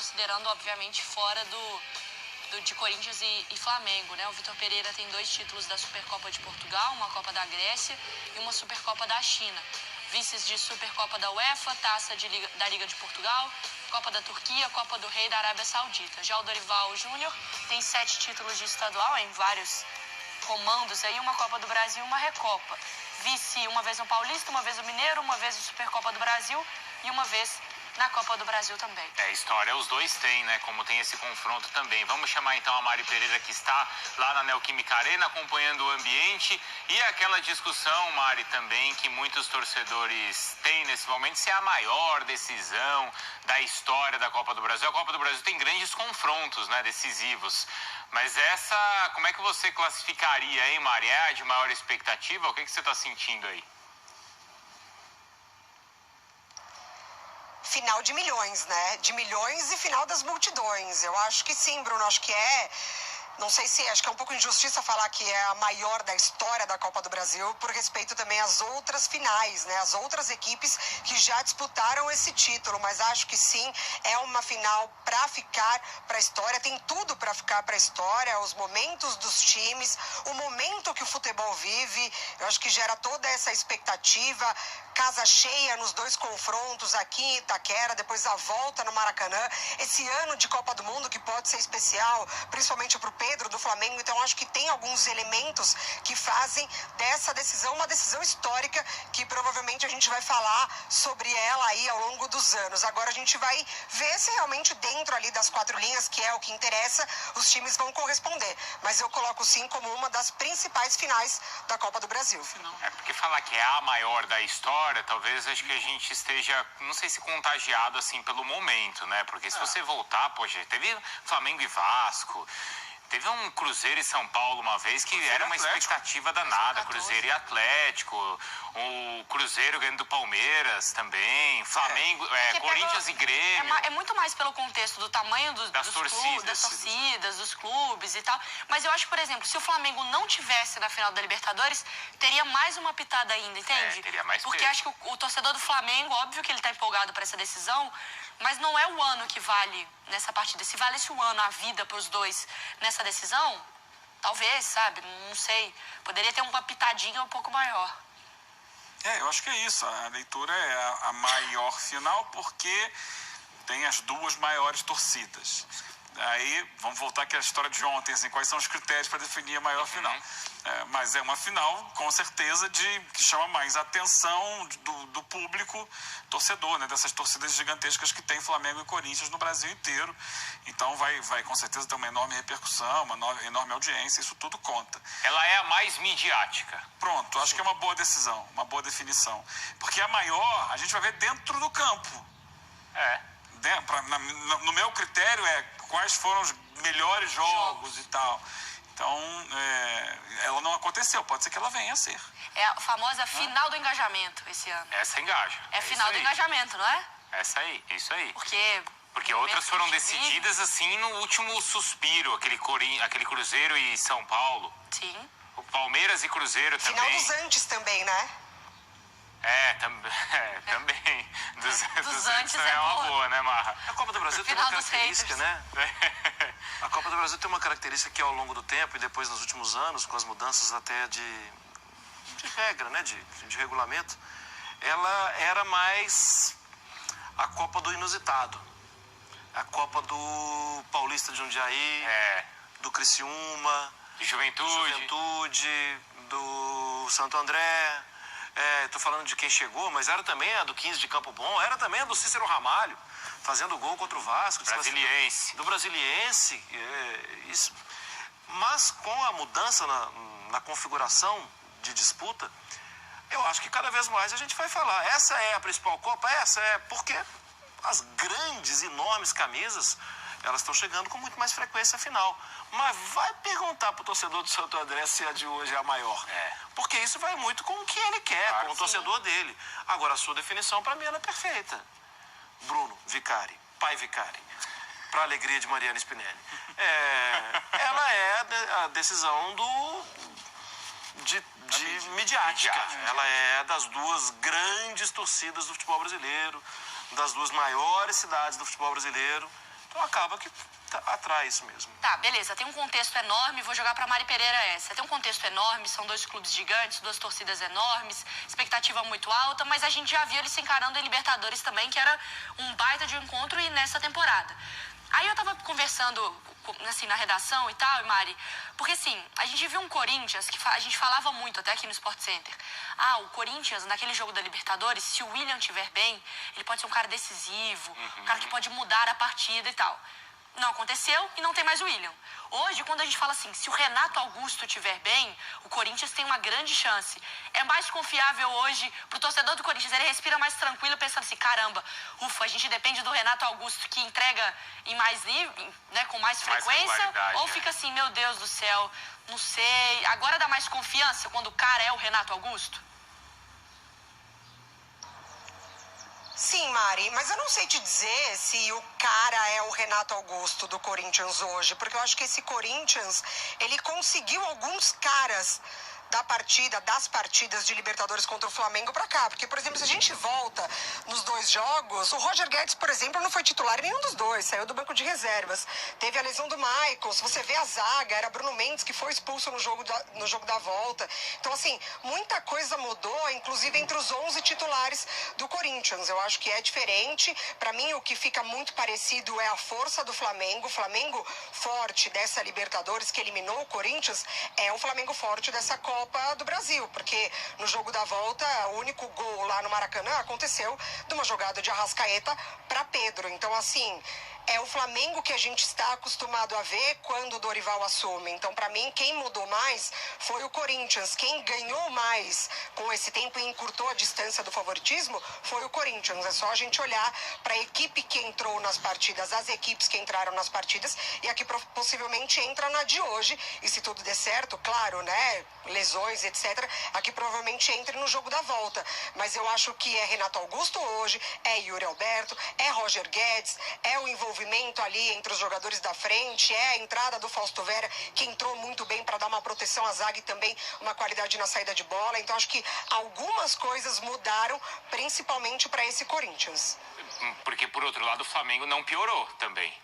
considerando, obviamente, fora de Corinthians e Flamengo, né? O Vitor Pereira tem 2 títulos da Supercopa de Portugal, uma Copa da Grécia e uma Supercopa da China. Vices de Supercopa da UEFA, Taça da Liga de Portugal, Copa da Turquia, Copa do Rei da Arábia Saudita. Já o Dorival Júnior tem 7 títulos de estadual em vários comandos aí, uma Copa do Brasil e uma Recopa. Vice uma vez no Paulista, uma vez no Mineiro, uma vez no Supercopa do Brasil e uma vez na Copa do Brasil também. História os dois têm, né? Como tem esse confronto também. Vamos chamar então a Mari Pereira, que está lá na Neoquímica Arena, acompanhando o ambiente. E aquela discussão, Mari, também, que muitos torcedores têm nesse momento, se é a maior decisão da história da Copa do Brasil. A Copa do Brasil tem grandes confrontos, né? Decisivos. Mas essa, como é que você classificaria, hein, Mari? É a de maior expectativa? O que você está sentindo aí? Final de milhões, né? De milhões e final das multidões. Eu acho que sim, Bruno. Acho que não sei se, acho que é um pouco injustiça falar que é a maior da história da Copa do Brasil, por respeito também às outras finais, né? As outras equipes que já disputaram esse título, mas acho que sim, é uma final para ficar para a história, tem tudo para ficar para a história, os momentos dos times, o momento que o futebol vive, eu acho que gera toda essa expectativa, casa cheia nos 2 confrontos aqui em Itaquera, depois a volta no Maracanã, esse ano de Copa do Mundo que pode ser especial, principalmente para o Pedro do Flamengo, então acho que tem alguns elementos que fazem dessa decisão uma decisão histórica que provavelmente a gente vai falar sobre ela aí ao longo dos anos. Agora a gente vai ver se realmente dentro ali das 4 linhas, que é o que interessa, os times vão corresponder, mas eu coloco sim como uma das principais finais da Copa do Brasil. Porque falar que é a maior da história, talvez acho que a gente esteja, não sei se contagiado assim pelo momento, né? Porque se você voltar, poxa, teve Flamengo e Vasco, teve um Cruzeiro e São Paulo uma vez que era uma expectativa danada, Cruzeiro e Atlético, o Cruzeiro ganhando do Palmeiras também, Flamengo, Corinthians e Grêmio. É muito mais pelo contexto do tamanho das torcidas, dos clubes e tal. Mas eu acho que, por exemplo, se o Flamengo não tivesse na final da Libertadores, teria mais uma pitada ainda, entende? Teria mais Porque peso. acho que o torcedor do Flamengo, óbvio que ele tá empolgado para essa decisão, mas não é o ano que vale nessa partida. Se valesse o ano, a vida para os dois nessa decisão, talvez, sabe? Não sei. Poderia ter uma pitadinha um pouco maior. Eu acho que é isso. A leitura é a maior final porque tem as 2 maiores torcidas. Aí, vamos voltar aqui à história de ontem, assim, quais são os critérios para definir a maior final. Mas é uma final, com certeza, que chama mais a atenção do público torcedor, né? Dessas torcidas gigantescas que tem Flamengo e Corinthians no Brasil inteiro. Então, vai com certeza ter uma enorme repercussão, uma enorme audiência, isso tudo conta. Ela é a mais midiática. Pronto, acho que é uma boa decisão, uma boa definição. Porque a maior, a gente vai ver dentro do campo. No meu critério quais foram os melhores jogos e tal. Então, ela não aconteceu, pode ser que ela venha a ser. É a famosa final do engajamento esse ano. Essa engaja. É final do engajamento, não é? Essa aí, é isso aí. Porque outras foram decididas assim no último suspiro, aquele Cruzeiro e São Paulo. Sim. O Palmeiras e Cruzeiro também. Final dos antes também, né? Também. Dos antes é uma boa, né, Marra? A Copa do Brasil tem uma característica, né? A Copa do Brasil tem uma característica que ao longo do tempo e depois nos últimos anos, com as mudanças até de regra, né, de regulamento, ela era mais a Copa do inusitado. A Copa do Paulista de Jundiaí, do Criciúma, de Juventude, do Santo André. Estou falando de quem chegou, mas era também a do 15 de Campo Bom, era também a do Cícero Ramalho, fazendo gol contra o Vasco. Brasiliense. Do Brasiliense. Mas com a mudança na configuração de disputa, eu acho que cada vez mais a gente vai falar, essa é a principal Copa, porque as grandes, enormes camisas, elas estão chegando com muito mais frequência final. Mas vai perguntar pro torcedor do Santo André se a de hoje é a maior. Porque isso vai muito com o que ele quer, com o torcedor dele. Agora, a sua definição, para mim, ela é perfeita. Bruno Vicari, pai Vicari, para alegria de Mariana Spinelli. Ela é a decisão de midiática. Ela é das 2 grandes torcidas do futebol brasileiro, das 2 maiores cidades do futebol brasileiro. Então acaba que atrai isso mesmo. Tá, beleza. Tem um contexto enorme, vou jogar pra Mari Pereira essa. Tem um contexto enorme, são 2 clubes gigantes, 2 torcidas enormes, expectativa muito alta, mas a gente já viu eles se encarando em Libertadores também, que era um baita de um encontro e nessa temporada. Aí eu tava conversando, assim, na redação e tal, Mari, porque assim, a gente viu um Corinthians que a gente falava muito até aqui no Sport Center. Ah, o Corinthians, naquele jogo da Libertadores, se o William estiver bem, ele pode ser um cara decisivo, um cara que pode mudar a partida e tal. Não aconteceu e não tem mais o William. Hoje, quando a gente fala assim, se o Renato Augusto estiver bem, o Corinthians tem uma grande chance. É mais confiável hoje pro torcedor do Corinthians, ele respira mais tranquilo pensando assim, caramba, ufa, a gente depende do Renato Augusto que entrega em mais nível, né, com mais frequência, ou fica assim, meu Deus do céu, não sei, agora dá mais confiança quando o cara é o Renato Augusto? Sim, Mari, mas eu não sei te dizer se o cara é o Renato Augusto do Corinthians hoje, porque eu acho que esse Corinthians, ele conseguiu alguns caras das partidas de Libertadores contra o Flamengo pra cá, porque, por exemplo, se a gente volta nos 2 jogos, o Roger Guedes, por exemplo, não foi titular em nenhum dos 2, saiu do banco de reservas, teve a lesão do Maicon, se você vê a zaga, era Bruno Mendes que foi expulso no jogo da volta, então assim, muita coisa mudou, inclusive entre os 11 titulares do Corinthians, eu acho que é diferente, pra mim o que fica muito parecido é a força do Flamengo, o Flamengo forte dessa Libertadores que eliminou o Corinthians, é o Flamengo forte dessa Copa do Brasil, porque no jogo da volta, o único gol lá no Maracanã aconteceu de uma jogada de Arrascaeta para Pedro. Então, assim, é o Flamengo que a gente está acostumado a ver quando o Dorival assume. Então, para mim, quem mudou mais foi o Corinthians. Quem ganhou mais com esse tempo e encurtou a distância do favoritismo foi o Corinthians. É só a gente olhar para a equipe que entrou nas partidas, as equipes que entraram nas partidas e a que possivelmente entra na de hoje. E se tudo der certo, claro, né? Lesões, etc. A que provavelmente entre no jogo da volta. Mas eu acho que é Renato Augusto hoje, é Yuri Alberto, é Roger Guedes, é o envolvimento ali entre os jogadores da frente, é a entrada do Fausto Vera, que entrou muito bem para dar uma proteção à zaga e também uma qualidade na saída de bola. Então acho que algumas coisas mudaram, principalmente para esse Corinthians. Porque, por outro lado, o Flamengo não piorou também.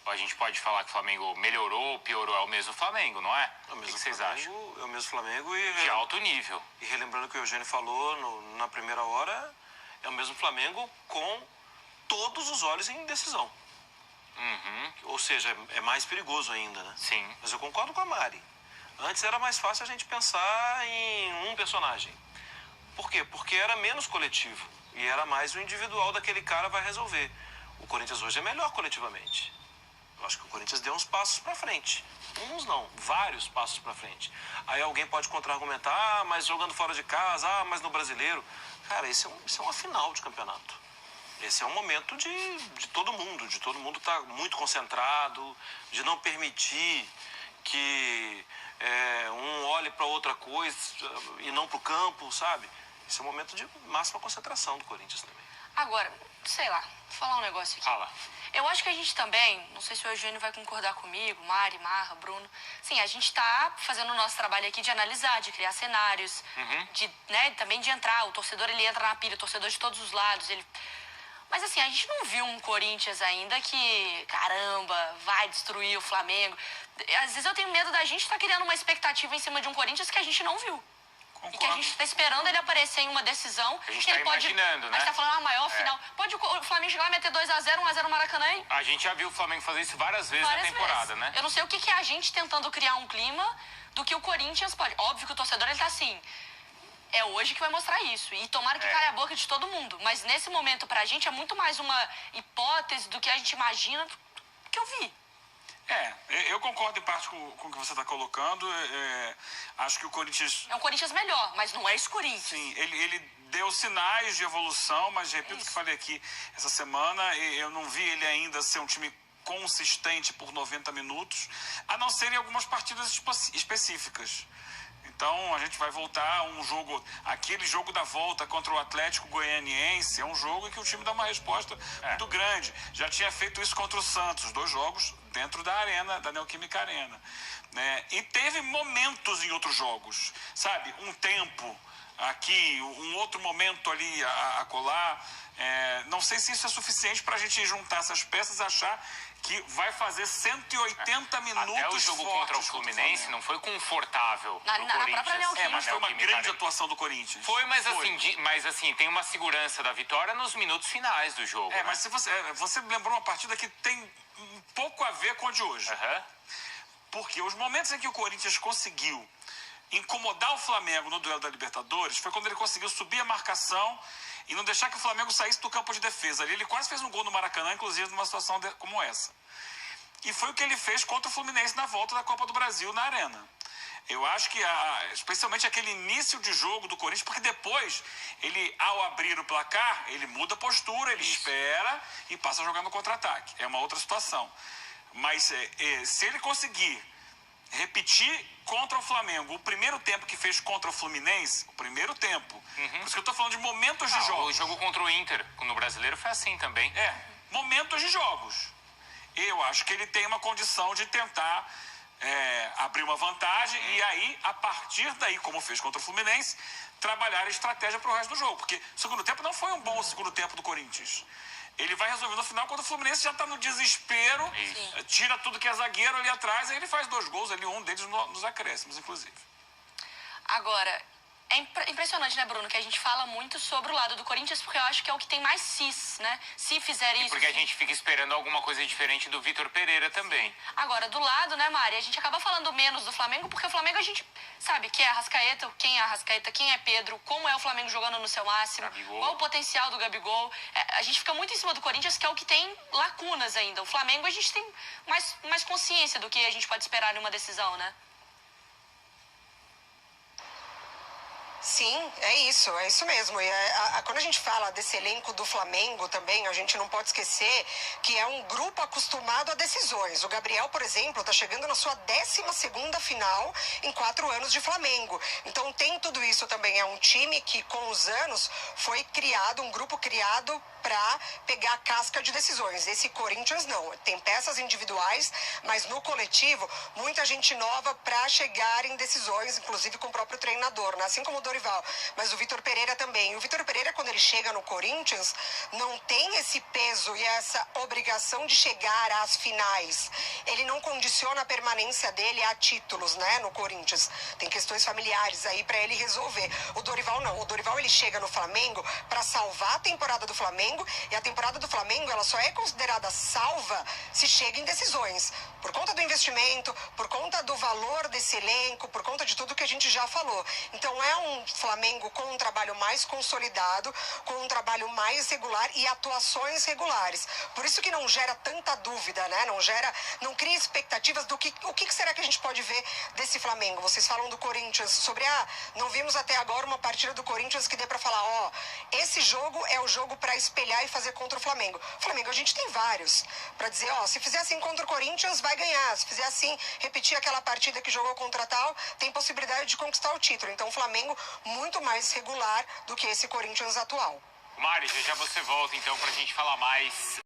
A gente pode falar que o Flamengo melhorou ou piorou, é o mesmo Flamengo, não é? É o mesmo o que vocês Flamengo, acham? é o mesmo Flamengo de alto nível. E relembrando o que o Eugênio falou na primeira hora, é o mesmo Flamengo com todos os olhos em decisão. Ou seja, é mais perigoso ainda, né? Sim. Mas eu concordo com a Mari. Antes era mais fácil a gente pensar em um personagem. Por quê? Porque era menos coletivo. E era mais o individual daquele cara vai resolver. O Corinthians hoje é melhor coletivamente. Eu acho que o Corinthians deu uns passos para frente. Uns não, vários passos para frente. Aí alguém pode contra-argumentar, mas jogando fora de casa, mas no Brasileiro. Cara, isso é uma final de campeonato. Esse é um momento de todo mundo estar muito concentrado, de não permitir que um olhe para outra coisa e não para o campo, sabe? Esse é um momento de máxima concentração do Corinthians também. Agora, sei lá, vou falar um negócio aqui. Fala. Eu acho que a gente também, não sei se o Eugênio vai concordar comigo, Mari, Marra, Bruno, sim, a gente tá fazendo o nosso trabalho aqui de analisar, de criar cenários, também de entrar, o torcedor ele entra na pilha, o torcedor de todos os lados, Mas assim, a gente não viu um Corinthians ainda que, caramba, vai destruir o Flamengo. Às vezes eu tenho medo da gente estar criando uma expectativa em cima de um Corinthians que a gente não viu. Concordo. E que a gente está esperando ele aparecer em uma decisão. A gente que tá ele pode, imaginando, né? A gente tá falando a maior final. Pode o Flamengo chegar lá e meter 2-0, 1-0 no Maracanã, hein? A gente já viu o Flamengo fazer isso várias vezes na temporada, né? Eu não sei o que é a gente tentando criar um clima do que o Corinthians pode. Óbvio que o torcedor, ele tá assim... É hoje que vai mostrar isso. E tomara que caia a boca de todo mundo. Mas nesse momento, pra gente, é muito mais uma hipótese do que a gente imagina do que eu vi. Eu concordo em parte com o que você está colocando. Acho que o Corinthians... É um Corinthians melhor, mas não é esse Corinthians. Sim, ele deu sinais de evolução, mas repito o que falei aqui essa semana, eu não vi ele ainda ser um time consistente por 90 minutos, a não ser em algumas partidas específicas. Então, a gente vai voltar a um jogo, aquele jogo da volta contra o Atlético Goianiense, é um jogo em que o time dá uma resposta muito grande. Já tinha feito isso contra o Santos, 2 jogos dentro da arena, da Neoquímica Arena. Né? E teve momentos em outros jogos, sabe? Um tempo, aqui, um outro momento ali a colar. Não sei se isso é suficiente para a gente juntar essas peças e achar que vai fazer 180 minutos. Até o jogo contra o Fluminense não foi confortável pro Corinthians. Mas foi uma grande atuação do Corinthians. Foi, mas assim, tem uma segurança da vitória nos minutos finais do jogo. Mas se você lembrou uma partida que tem um pouco a ver com a de hoje. Porque os momentos em que o Corinthians conseguiu incomodar o Flamengo no duelo da Libertadores foi quando ele conseguiu subir a marcação e não deixar que o Flamengo saísse do campo de defesa. Ali ele quase fez um gol no Maracanã, inclusive numa situação como essa. E foi o que ele fez contra o Fluminense na volta da Copa do Brasil na Arena. Eu acho que, especialmente aquele início de jogo do Corinthians, porque depois, ele, ao abrir o placar, ele muda a postura, ele espera e passa a jogar no contra-ataque. É uma outra situação. Mas se ele conseguir repetir contra o Flamengo o primeiro tempo que fez contra o Fluminense, o primeiro tempo, por isso que eu tô falando de momentos de jogos. O jogo contra o Inter, no Brasileiro, foi assim também. Momentos de jogos. Eu acho que ele tem uma condição de tentar abrir uma vantagem e aí, a partir daí, como fez contra o Fluminense, trabalhar a estratégia para o resto do jogo. Porque o segundo tempo não foi um bom segundo tempo do Corinthians. Ele vai resolver no final quando o Fluminense já está no desespero, tira tudo que é zagueiro ali atrás, aí ele faz 2 gols ali, um deles nos acréscimos, inclusive. Agora, é impressionante, né, Bruno, que a gente fala muito sobre o lado do Corinthians, porque eu acho que é o que tem mais cis, né? Se fizer isso... Porque a gente fica esperando alguma coisa diferente do Vitor Pereira também. Agora, do lado, né, Mari, a gente acaba falando menos do Flamengo, porque o Flamengo a gente sabe quem é Arrascaeta, quem é Pedro, como é o Flamengo jogando no seu máximo, Gabigol. qual o potencial do Gabigol. A gente fica muito em cima do Corinthians, que é o que tem lacunas ainda. O Flamengo, a gente tem mais consciência do que a gente pode esperar em uma decisão, né? Sim, é isso mesmo. E quando a gente fala desse elenco do Flamengo também, a gente não pode esquecer que é um grupo acostumado a decisões. O Gabriel, por exemplo, está chegando na sua 12ª final em 4 anos de Flamengo. Então tem tudo isso também. É um time que com os anos foi criado, um grupo criado para pegar a casca de decisões. Esse Corinthians não. Tem peças individuais, mas no coletivo, muita gente nova para chegar em decisões, inclusive com o próprio treinador, né? Assim como o Dorival, mas o Vitor Pereira também. O Vitor Pereira, quando ele chega no Corinthians, não tem esse peso e essa obrigação de chegar às finais. Ele não condiciona a permanência dele a títulos, né, no Corinthians. Tem questões familiares aí para ele resolver. O Dorival não. O Dorival, ele chega no Flamengo para salvar a temporada do Flamengo, e a temporada do Flamengo, ela só é considerada salva se chega em decisões. Por conta do investimento, por conta do valor desse elenco, por conta de tudo que a gente já falou. Então é um Flamengo com um trabalho mais consolidado, com um trabalho mais regular e atuações regulares. Por isso que não gera tanta dúvida, né? Não cria expectativas do o que será que a gente pode ver desse Flamengo. Vocês falam do Corinthians, sobre não vimos até agora uma partida do Corinthians que dê para falar, esse jogo é o jogo para espelhar e fazer contra o Flamengo. O Flamengo a gente tem vários para dizer, se fizer assim contra o Corinthians, vai ganhar. Se fizer assim, repetir aquela partida que jogou contra tal, tem possibilidade de conquistar o título. Então o Flamengo muito mais regular do que esse Corinthians atual. Mari, já você volta então pra gente falar mais